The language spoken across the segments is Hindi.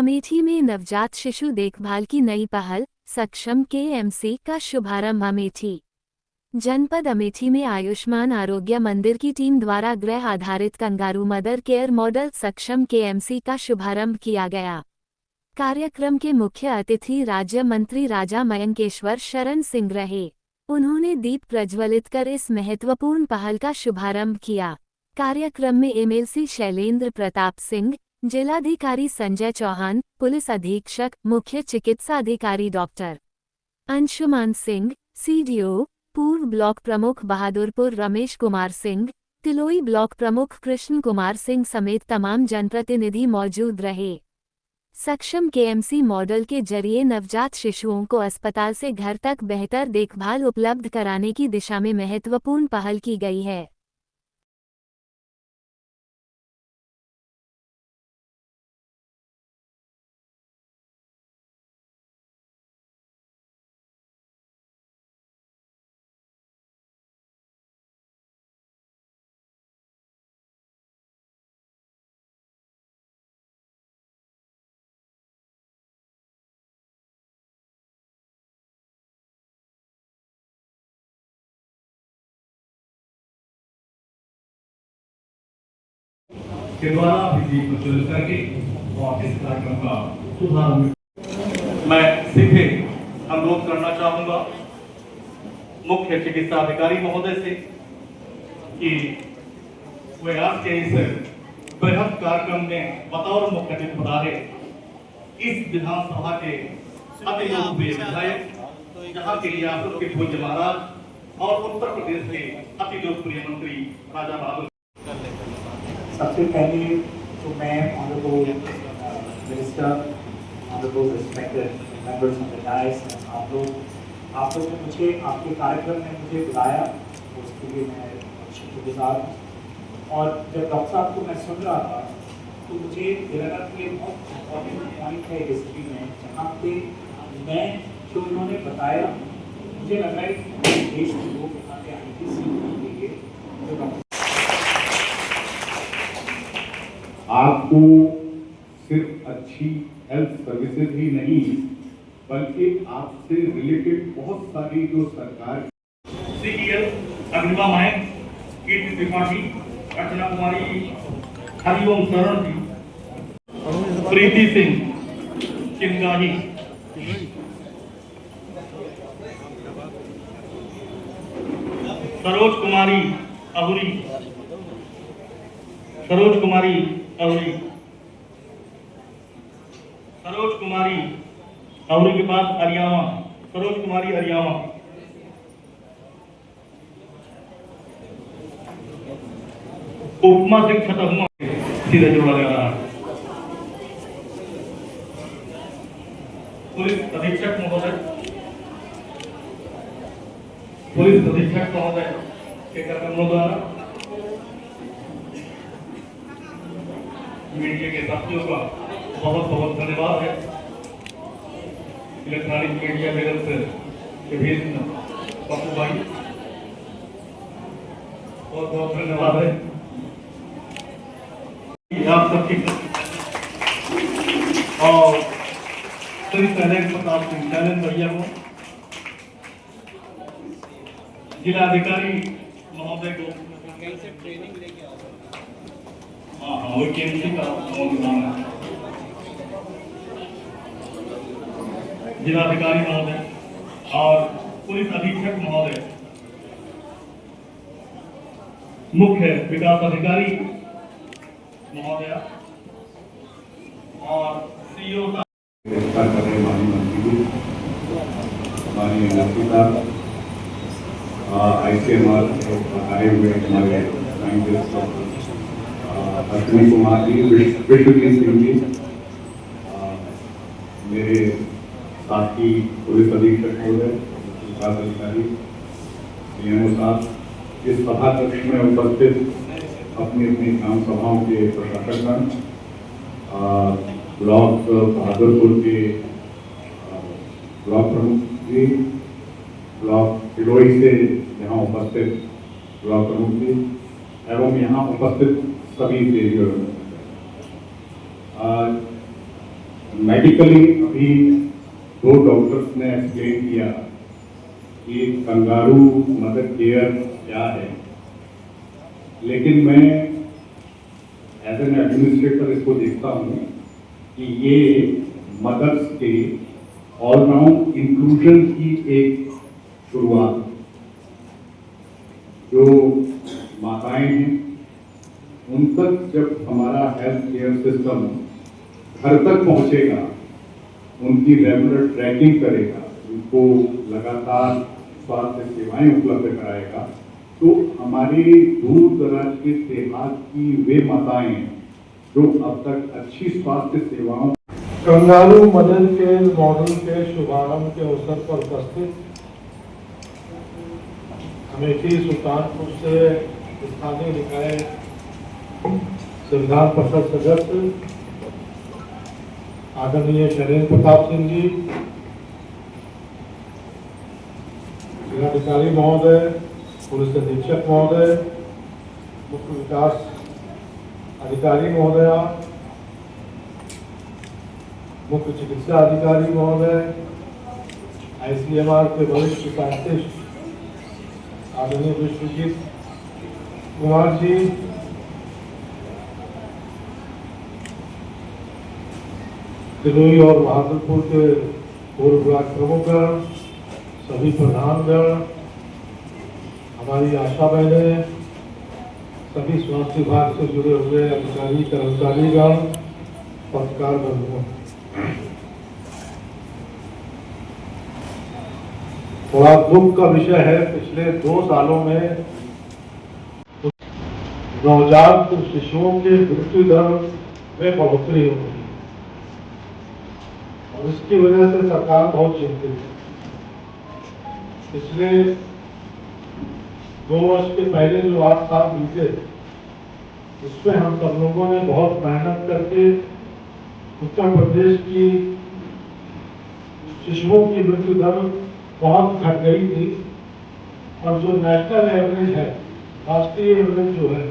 अमेठी में नवजात शिशु देखभाल की नई पहल सक्षम केएमसी का शुभारंभ। अमेठी जनपद अमेठी में आयुष्मान आरोग्य मंदिर की टीम द्वारा गृह आधारित कंगारू मदर केयर मॉडल सक्षम केएमसी का शुभारंभ किया गया। कार्यक्रम के मुख्य अतिथि राज्य मंत्री राजा मयंकेश्वर शरण सिंह रहे। उन्होंने दीप प्रज्वलित कर इस महत्वपूर्ण पहल का शुभारंभ किया। कार्यक्रम में एमएलसी शैलेंद्र प्रताप सिंह, जिलाधिकारी संजय चौहान, पुलिस अधीक्षक मुख्य चिकित्सा अधिकारी डॉक्टर अंशुमान सिंह, सीडीओ पूर्व ब्लॉक प्रमुख बहादुरपुर रमेश कुमार सिंह, तिलोई ब्लॉक प्रमुख कृष्ण कुमार सिंह समेत तमाम जनप्रतिनिधि मौजूद रहे। सक्षम केएमसी मॉडल के जरिए नवजात शिशुओं को अस्पताल से घर तक बेहतर देखभाल उपलब्ध कराने की दिशा में महत्वपूर्ण पहल की गई है। के द्वारा दीप प्रज्वलित करके और इस कार्यक्रम का शुभारंभ मैं सीधे अनुरोध करना चाहूंगा मुख्य चिकित्सा अधिकारी महोदय से कि वे आज के इस बृहद कार्यक्रम में बतौर मुख्य अतिथि पधारे। इस विधानसभा के अति लोकप्रिय विधायक जहाँ के लिए आप के पूज्य महाराज और उत्तर प्रदेश के अति लोकप्रिय मंत्री राजा बहादुर। सबसे पहले तो मैं honourable minister, honourable respected members of the dais, आप लोग ने मुझे आपके कार्यक्रम में मुझे बुलाया, उसके लिए मैं शुक्रगुजार हूँ। और जब डॉक्टर साहब को मैं सुन रहा था तो मुझे लगा कि ये बहुत इम्पोर्टेंट पॉइंट है हिस्ट्री में, जहाँ पे मैं जो इन्होंने बताया मुझे लग रहा है कि देश के लोग यहाँ पे आने की सीखने के लिए जो डॉक्टर आपको सिर्फ अच्छी हेल्थ सर्विसेज ही नहीं बल्कि आपसे रिलेटेड बहुत सारी जो सरकार सीडीएल अग्निमा मायन कीर्ति त्रिपाठी, अर्चना कुमारी, हरिओम शरण जी, प्रीति सिंह चिंगाही, सरोज कुमारी अहुरी, सरोज कुमारी अहुरी के पास हरियाणा, सरोज कुमारी हरियाणा, उपमा सिंह छतहुआ सीधे जोड़ा जा रहा है। पुलिस अधीक्षक महोदय के कार्यक्रमों द्वारा मीडिया के साथियों का बहुत बहुत धन्यवाद है। इलेक्ट्रॉनिक मीडिया जगत के विभिन्न पप्पू भाई बहुत बहुत धन्यवाद है आप सबकी। और शैलेंद्र प्रताप सिंह शैलेंद्र भैया को, जिलाधिकारी महोदय को, ट्रेनिंग लेके हाँ वो केएमसी का नाम है, जिलाधिकारी महोदय और पुलिस अधीक्षक महोदय, मुख्य विकास अधिकारी महोदय और सीईओ करने वाली मंत्री हमारी मंत्री साहब आईसीएमआर आए हुए हमारे साइंटिस्ट अश्विनी कुमार जी, विश्वजीत सिंह जी, मेरे साथी पुलिस अधीक्षक महोदय, विकास अधिकारी, सीएमओ साहब, इस सभा कक्ष में उपस्थित अपनी अपनी ग्राम सभाओं के प्रशासकगण, ब्लॉक बहादुरपुर के ब्लॉक प्रमुख जी, ब्लॉक तिलोई से यहाँ उपस्थित ब्लॉक प्रमुख जी एवं यहाँ उपस्थित सभी देवियों, मेडिकली अभी दो डॉक्टर्स ने एक्सप्लेन किया कि कंगारू मदर केयर क्या है, लेकिन मैं एज एन एडमिनिस्ट्रेटर इसको देखता हूँ कि ये मदर्स के ऑलराउंड इंक्लूजन की एक शुरुआत। जो माताएं हैं उन तक जब हमारा हेल्थ केयर सिस्टम घर तक पहुंचेगा, उनकी रेगुलर ट्रैकिंग करेगा, उनको लगातार स्वास्थ्य सेवाएं उपलब्ध कराएगा, तो हमारी दूर दराज के देहात की वे माताएं हैं जो अब तक अच्छी स्वास्थ्य सेवाओं कंगारू मदर केयर मॉडल के शुभारंभ के अवसर पर उपस्थित अमेठी सुल्तानपुर से स्थानीय निकाय संविधान परिषद सदस्य आदरणीय शैलेंद्र प्रताप सिंह जी, जिलाधिकारी महोदय, पुलिस अधीक्षक महोदय, मुख्य विकास अधिकारी महोदया, मुख्य चिकित्सा अधिकारी महोदय, ICMR के वरिष्ठ साइंटिस्ट आदरणीय विश्वजीत कुमार जी, दिल्ली और बहादुरपुर के पूर्व ब्लॉक प्रमुखगण, सभी प्रधानगण, हमारी आशा बहनें, सभी स्वास्थ्य विभाग से जुड़े हुए अधिकारी कर्मचारीगण, पत्रकार बंधुओं, थोड़ा दुख का विषय है, पिछले 2 सालों में नवजात शिशुओं के मृत्यु दर में बढ़ोतरी हो रही है और इसकी वजह से सरकार बहुत चिंतित है। पिछले 2 वर्ष के पहले जो 8 साल बीते, उसमें हम सब लोगों ने बहुत मेहनत करके उत्तर प्रदेश की शिशुओं की मृत्यु दर बहुत घट गई थी और जो नेशनल एवरेज है, राष्ट्रीय एवरेज जो है,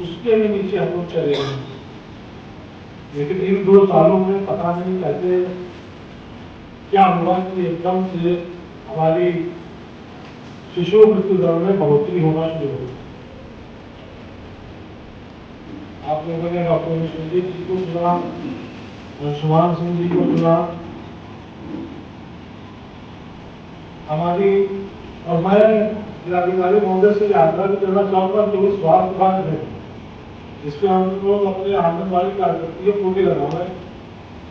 उसके भी नीचे हम लोग चले गए। लेकिन इन 2 सालों में पता नहीं कैसे क्या हुआ कि एकदम से हमारी शिशु मृत्यु दर में बढ़ोतरी होना शुरू हो गई। आप लोगों ने डॉक्टर विश्वजीत जी को सुना, अंशुमान सिंह जी को सुना, हमारी, और मैं जिलाधिकारी महोदय से आग्रह भी करना चाहूंगा कि वो स्वास्थ्य विभाग है, जिसमें हम लोग अपने आंगनबाड़ी कार्यकर्तियों को भी लगाए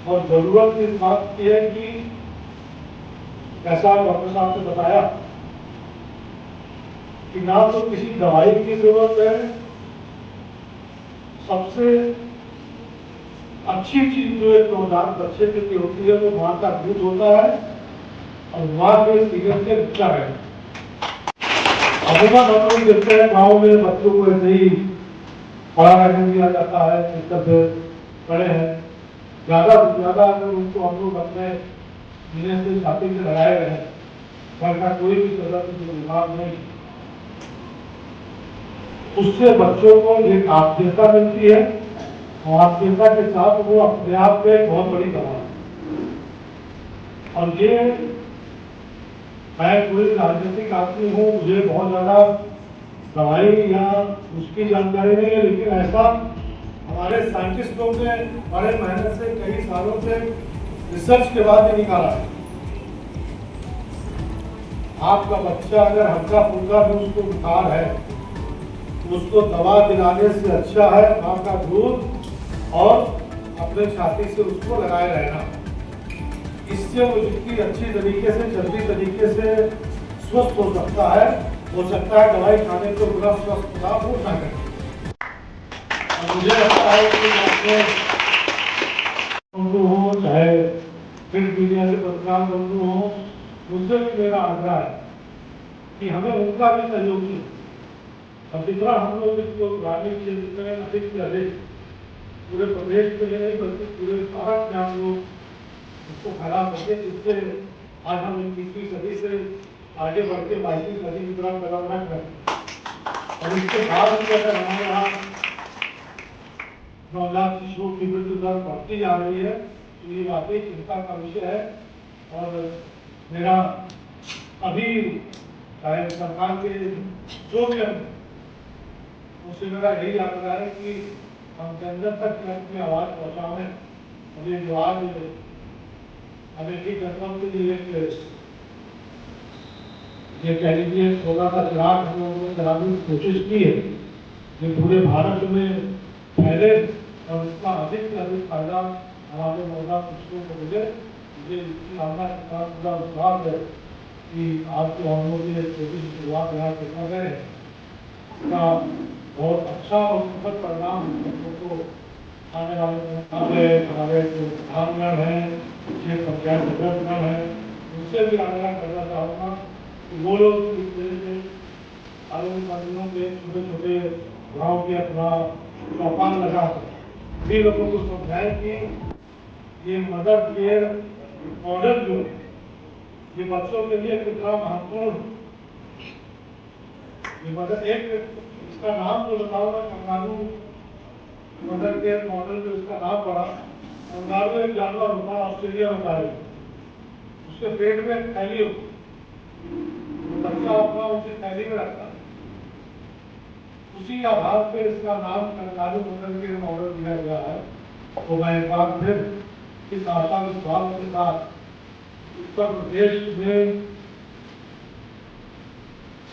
और जरूरत इस बात की है कि ऐसा डॉक्टर साहब ने बताया कि ना तो किसी दवाई की जरूरत है, सबसे अच्छी चीज जो एक नवजात बच्चे के लिए होती है वो माँ का दूध होता है और माँ के सीने से बच्चा है। अमूमन हम लोग देखते हैं गाँव में बच्चों को ऐसे ही खड़ा रहने दिया जाता है, इस तरह से खड़े हैं, ज्यादा से ज्यादा अगर उनको हम लोग अपने सीने से छाती से लगाए रहे, वरना कोई भी तरह की बीमार नहीं, उससे बच्चों को एक आत्मीयता मिलती है और आत्मीयता के साथ वो अपने आप में बहुत बड़ी दवा है। और ये, मैं कोई राजनीतिक आदमी हूँ, मुझे बहुत ज्यादा दवाई या उसकी जानकारी नहीं है, लेकिन ऐसा हमारे साइंटिस्ट लोग ने बड़े मेहनत से कई सालों से रिसर्च के बाद ही निकाला है। आपका बच्चा अगर हल्का फुल्का भी उसको बुखार है, उसको दवा दिलाने से अच्छा है माँ का दूध और अपने छाती से उसको लगाए रहना। इससे वो जितनी अच्छी तरीके से, जल्दी तरीके से स्वस्थ हो सकता है दवाई खाने को पूरा स्वस्थ होगा वो ना करें। और मुझे लगता है कि अपने बंधु हो, चाहे प्रिंट मीडिया के पत्रकार बंधु हो, मुझसे भी मेरा आग्रह है कि हमें उनका भी सहयोग चाहिए। अब जितना हम लोग इसको ग्रामीण क्षेत्र में अधिक से अधिक पूरे प्रदेश में नहीं बल्कि पूरे भारत में हम लोग इसको फैला सके, जिससे आज हम 21वीं सदी से आगे बढ़ के 22वीं सदी की तरफ कदम रख रहे हैं। और इसके बाद भी अगर हमारे यहाँ नवजात शिशुओं की मृत्यु दर बढ़ती जा रही है, ये वाकई चिंता का विषय है। और मेरा अभी चाहे सरकार के जो भी उससे मेरा यही आग्रह है कि हम केंद्र तक अपनी आवाज़ पहुँचाएं। अभी जो आज अमेठी गणतंत्र के लिए ये कह लीजिए 16 का चिराग हम लोगों ने जलाने की कोशिश की है, ये पूरे भारत में फैले और इसका अधिक से अधिक फायदा हमारे नौजवान को मिले। मुझे इसकी कामना के साथ पूरा विश्वास है कि आपके हम लोग की छोटी सी शुरुआत यहाँ देखा गए इसका बहुत अच्छा और सुखद परिणाम हम लोग को आने वाले हमारे जो प्रधानगण हैं, ये पंचायत सदस्यगण हैं, उनसे भी आग्रह करना चाहूँगा वो लोग आलमी मंदिरों के छोटे छोटे गाँव के अपना चौपाल लगा सभी लोगों को समझाए कि ये मदर केयर मॉडल जो ये बच्चों के लिए कितना महत्वपूर्ण, ये मदर एक इसका नाम जो बताओ मैं कंगारू मदर केयर मॉडल जो इसका नाम पड़ा। कंगारू एक जानवर होता है ऑस्ट्रेलिया में पाया, उसके पेट में थैली होती, बच्चा अपना उसे थैली में रखता, उसी आधार पर इसका नाम कंगारू मदर केयर मॉडल दिया गया है। तो मैं एक बार फिर इस आशा विश्वास के साथ उत्तर प्रदेश में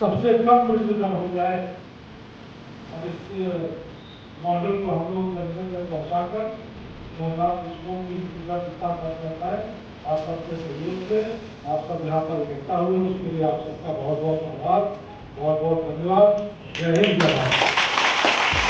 सबसे कम मृत्यु दर हो जाए और इस मॉडल को हम लोग जन तक पहुँचाकर विश्वों की करता है। आप सबके सहयोग से आप सब यहाँ पर इकट्ठा हुए उसके लिए आप सबका बहुत बहुत आभार, बहुत बहुत धन्यवाद। जय हिंद, जय भारत।